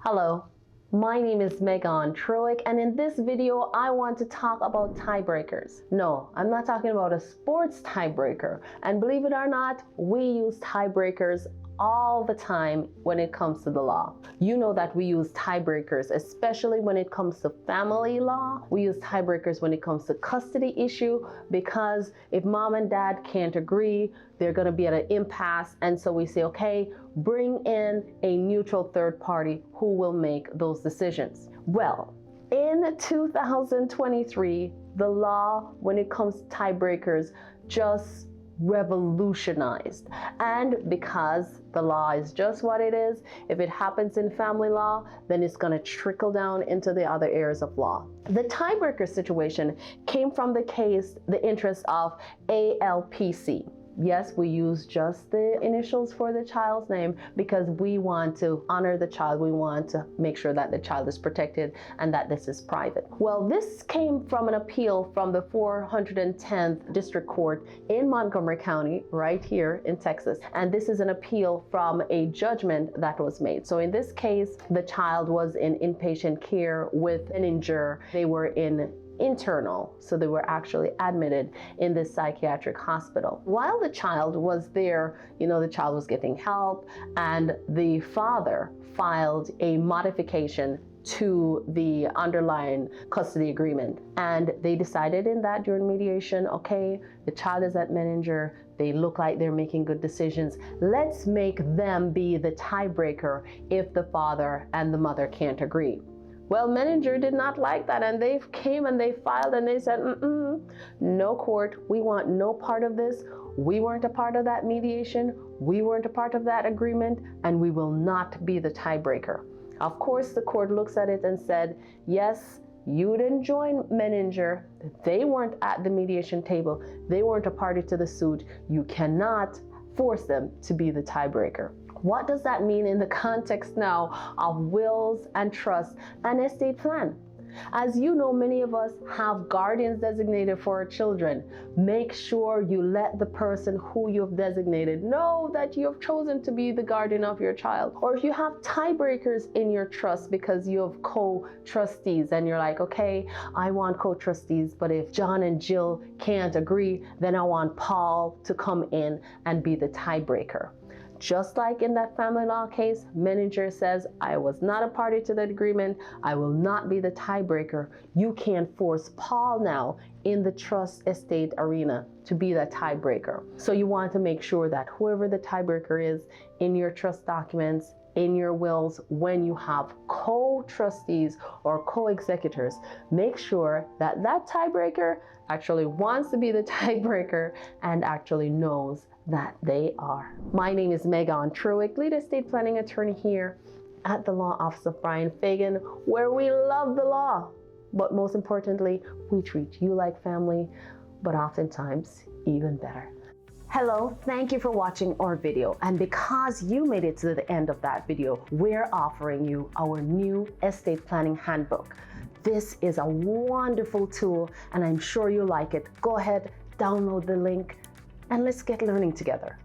Hello, my name is Megan Troick, and in this video I want to talk about tiebreakers. No, I'm not talking about a sports tiebreaker, and believe it or not, we use tiebreakers all the time when it comes to the law. You know that we use tiebreakers, especially when it comes to family law. We use tiebreakers when it comes to custody issue, because if mom and dad can't agree, they're going to be at an impasse. And so we say, okay, bring in a neutral third party who will make those decisions. Well, in 2023, the law when it comes to tiebreakers just revolutionized. And because the law is just what it is, if it happens in family law, then it's going to trickle down into the other areas of law. The tiebreaker situation came from the case, the interest of ALPC. Yes, we use just the initials for the child's name because we want to honor the child. We want to make sure that the child is protected and that this is private. Well, this came from an appeal from the 410th District Court in Montgomery County, right here in Texas. And this is an appeal from a judgment that was made. So in this case, the child was in inpatient care with an injury. They were in internal, so they were actually admitted in this psychiatric hospital. While the child was there, the child was getting help, and the father filed a modification to the underlying custody agreement. And they decided in that during mediation, okay, the child is at Menninger, they look like they're making good decisions. Let's make them be the tiebreaker if the father and the mother can't agree. Well, Menninger did not like that, and they came and they filed and they said, no court, we want no part of this. We weren't a part of that mediation. We weren't a part of that agreement, and we will not be the tiebreaker. Of course, the court looks at it and said, yes, you didn't join Menninger. They weren't at the mediation table. They weren't a party to the suit. You cannot force them to be the tiebreaker. What does that mean in the context now of wills and trusts and estate plan? As you know, many of us have guardians designated for our children. Make sure you let the person who you've designated know that you have chosen to be the guardian of your child. Or if you have tiebreakers in your trust because you have co-trustees and you're like, okay, I want co-trustees, but if John and Jill can't agree, then I want Paul to come in and be the tiebreaker. Just like in that family law case, Menninger says, I was not a party to that agreement. I will not be the tiebreaker. You can't force Paul now in the trust estate arena to be that tiebreaker. So you want to make sure that whoever the tiebreaker is in your trust documents, in your wills, when you have co-trustees or co-executors, make sure that that tiebreaker actually wants to be the tiebreaker and actually knows that they are. My name is Megan Troick, lead estate planning attorney here at the law office of Bryan Fagan, where we love the law, but most importantly, we treat you like family, but oftentimes even better. Hello, thank you for watching our video. And because you made it to the end of that video, we're offering you our new estate planning handbook. This is a wonderful tool, and I'm sure you like it. Go ahead, download the link, and let's get learning together.